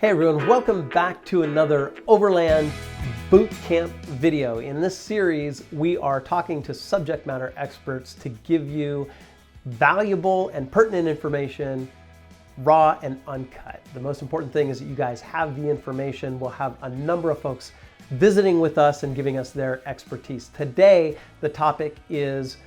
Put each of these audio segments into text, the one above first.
Hey everyone, welcome back to another Overland Boot Camp video. In this series, we are talking to subject matter experts to give you valuable and pertinent information, raw and uncut. The most important thing is that you guys have the information. We'll have a number of folks visiting with us and giving us their expertise. Today, the topic is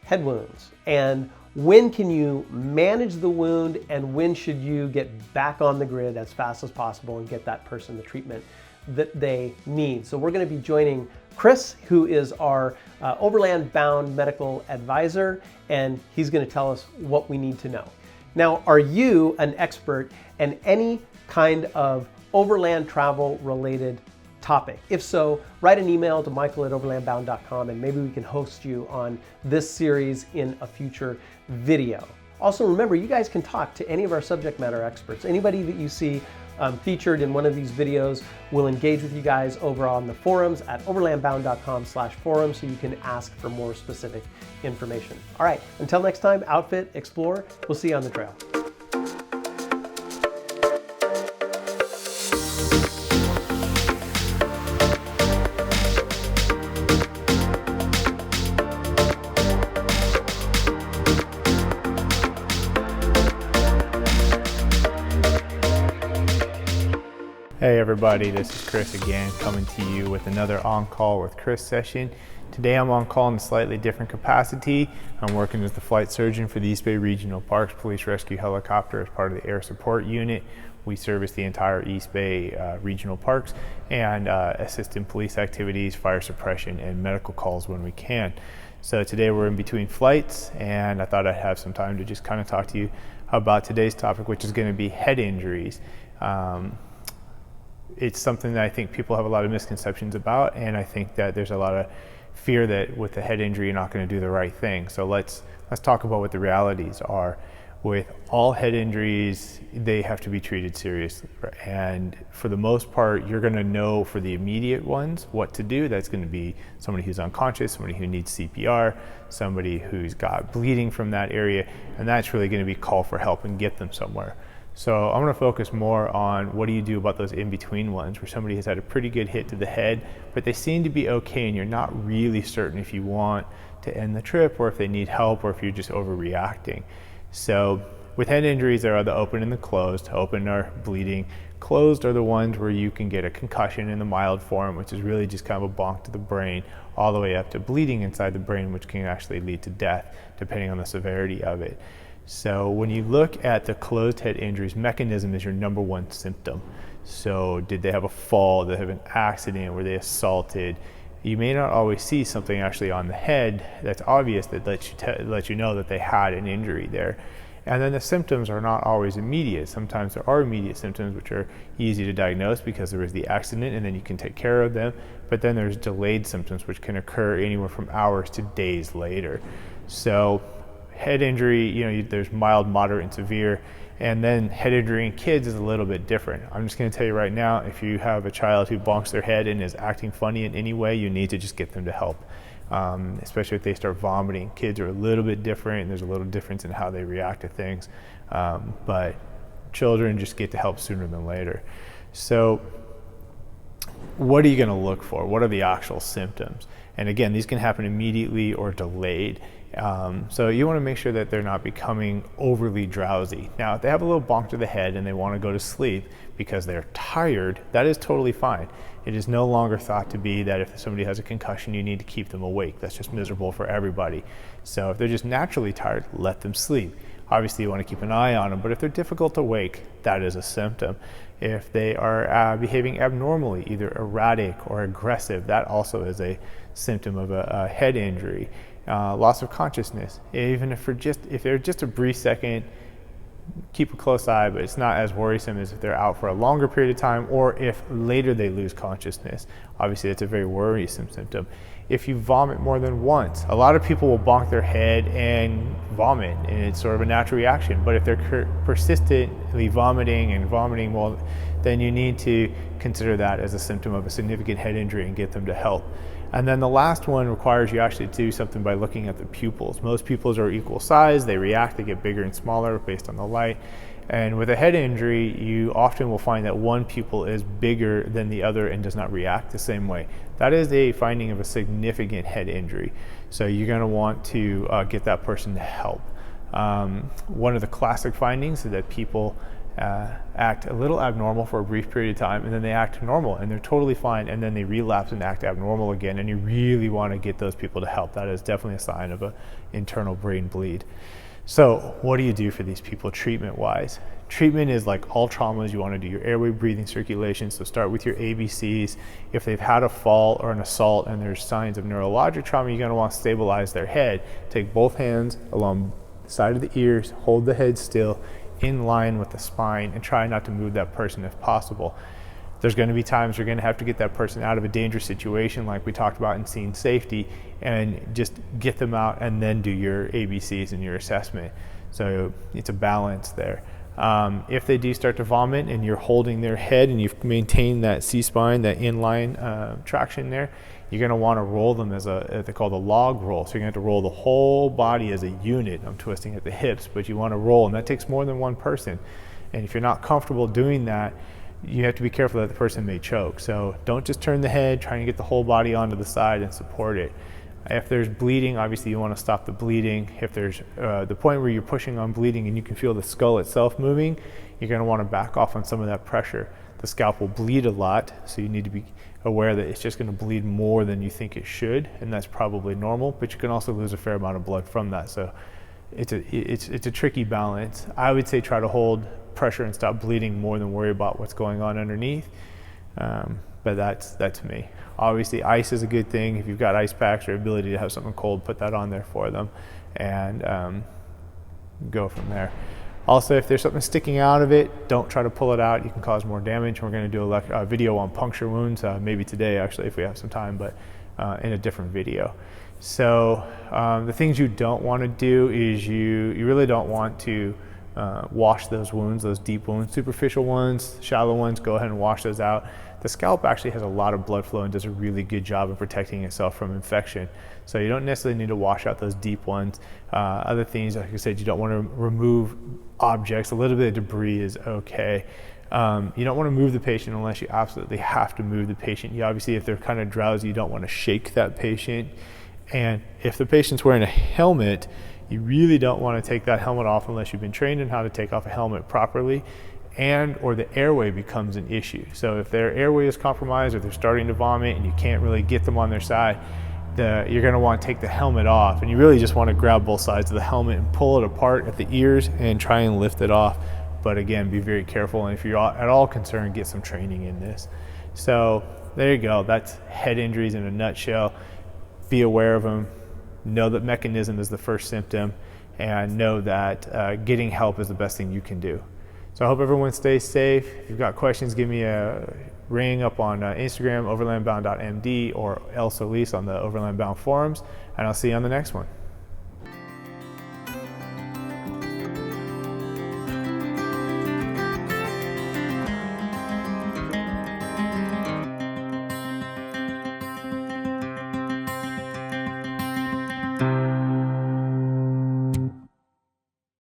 head wounds and when can you manage the wound and when should you get back on the grid as fast as possible and get that person the treatment that they need. So we're going to be joining Chris, who is our Overland Bound medical advisor, and he's going to tell us what we need to know. Now, are you an expert in any kind of overland travel related topic? If so, write an email to michael@overlandbound.com and maybe we can host you on this series in a future video. Also remember, you guys can talk to any of our subject matter experts. Anybody that you see featured in one of these videos will engage with you guys over on the forums at overlandbound.com/forum so you can ask for more specific information. All right, until next time, outfit, explore. We'll see you on the trail. Hey everybody, this is Chris again, coming to you with another On Call with Chris session. Today I'm on call in a slightly different capacity. I'm working as the flight surgeon for the East Bay Regional Parks Police Rescue Helicopter as part of the Air Support Unit. We service the entire East Bay Regional Parks and assist in police activities, fire suppression, and medical calls when we can. So today we're in between flights and I thought I'd have some time to just kind of talk to you about today's topic, which is going to be head injuries. It's something that I think people have a lot of misconceptions about, and I think that there's a lot of fear that with a head injury you're not going to do the right thing. So let's talk about what the realities are. With all head injuries, they have to be treated seriously, and for the most part you're going to know for the immediate ones what to do. That's going to be somebody who's unconscious, somebody who needs CPR, somebody who's got bleeding from that area, and that's really going to be call for help and get them somewhere. So I'm going to focus more on what do you do about those in-between ones where somebody has had a pretty good hit to the head, but they seem to be okay and you're not really certain if you want to end the trip or if they need help or if you're just overreacting. So with head injuries, there are the open and the closed. Open are bleeding. Closed are the ones where you can get a concussion in the mild form, which is really just kind of a bonk to the brain, all the way up to bleeding inside the brain, which can actually lead to death depending on the severity of it. So when you look at the closed head injuries, mechanism is your number one symptom. So did they have a fall? Did they have an accident? Were they assaulted? You may not always see something actually on the head that's obvious that lets you know that they had an injury there. And then the symptoms are not always immediate. Sometimes there are immediate symptoms which are easy to diagnose because there was the accident and then you can take care of them. But then there's delayed symptoms which can occur anywhere from hours to days later. So head injury, there's mild, moderate, and severe, and then head injury in kids is a little bit different. I'm just going to tell you right now, if you have a child who bonks their head and is acting funny in any way, you need to just get them to help, especially if they start vomiting. Kids are a little bit different, and there's a little difference in how they react to things, but children just get to help sooner than later. So what are you going to look for? What are the actual symptoms? And again, these can happen immediately or delayed. So you want to make sure that they're not becoming overly drowsy. Now, if they have a little bonk to the head and they want to go to sleep because they're tired, that is totally fine. It is no longer thought to be that if somebody has a concussion, you need to keep them awake. That's just miserable for everybody. So if they're just naturally tired, let them sleep. Obviously, you want to keep an eye on them, but if they're difficult to wake, that is a symptom. If they are behaving abnormally, either erratic or aggressive, that also is a symptom of a head injury. Loss of consciousness, even if they're just a brief second, keep a close eye, but it's not as worrisome as if they're out for a longer period of time or if later they lose consciousness. Obviously, that's a very worrisome symptom. If you vomit more than once, a lot of people will bonk their head and vomit, and it's sort of a natural reaction. But if they're persistently vomiting, well, then you need to consider that as a symptom of a significant head injury and get them to help. And then the last one requires you actually to do something by looking at the pupils. Most pupils are equal size, they react, they get bigger and smaller based on the light. And with a head injury, you often will find that one pupil is bigger than the other and does not react the same way. That is a finding of a significant head injury. So you're going to want to get that person help. One of the classic findings is that people act a little abnormal for a brief period of time, and then they act normal and they're totally fine, and then they relapse and act abnormal again, and you really want to get those people to help. That is definitely a sign of an internal brain bleed. So what do you do for these people treatment wise? Treatment is like all traumas. You want to do your airway, breathing, circulation. So start with your ABCs. If they've had a fall or an assault and there's signs of neurologic trauma, you're going to want to stabilize their head. Take both hands along the side of the ears, hold the head still in line with the spine, and try not to move that person if possible. There's going to be times you're going to have to get that person out of a dangerous situation like we talked about in scene safety, and just get them out and then do your ABCs and your assessment. So it's a balance there. If they do start to vomit and you're holding their head and you've maintained that C-spine, that inline traction there, you're going to want to roll them as they call the log roll. So you're going to have to roll the whole body as a unit. I'm twisting at the hips, but you want to roll, and that takes more than one person. And if you're not comfortable doing that, you have to be careful that the person may choke. So don't just turn the head, try and get the whole body onto the side and support it. If there's bleeding, obviously you want to stop the bleeding. If there's the point where you're pushing on bleeding and you can feel the skull itself moving, you're going to want to back off on some of that pressure. The scalp will bleed a lot, so you need to be aware that it's just going to bleed more than you think it should, and that's probably normal, but you can also lose a fair amount of blood from that. So it's a tricky balance. I would say try to hold pressure and stop bleeding more than worry about what's going on underneath. But that's me. Obviously, ice is a good thing. If you've got ice packs or ability to have something cold, put that on there for them, and go from there. Also, if there's something sticking out of it, don't try to pull it out. You can cause more damage. We're going to do a video on puncture wounds, maybe today actually if we have some time, but in a different video. So the things you don't want to do is you really don't want to wash those wounds, those deep wounds. Superficial ones, shallow ones, go ahead and wash those out. The scalp actually has a lot of blood flow and does a really good job of protecting itself from infection. So you don't necessarily need to wash out those deep ones. Other things, like I said, you don't want to remove objects. A little bit of debris is okay. You don't want to move the patient unless you absolutely have to move the patient. You obviously, if they're kind of drowsy, you don't want to shake that patient. And if the patient's wearing a helmet, you really don't want to take that helmet off unless you've been trained in how to take off a helmet properly, or the airway becomes an issue. So if their airway is compromised or they're starting to vomit and you can't really get them on their side, you're going to want to take the helmet off, and you really just want to grab both sides of the helmet and pull it apart at the ears and try and lift it off. But again, be very careful, and if you're at all concerned, get some training in this. So there you go. That's head injuries in a nutshell. Be aware of them. Know that mechanism is the first symptom, and know that getting help is the best thing you can do. So I hope everyone stays safe. If you've got questions, give me a ring up on Instagram, overlandbound.md, or El Solis on the Overland Bound forums, and I'll see you on the next one.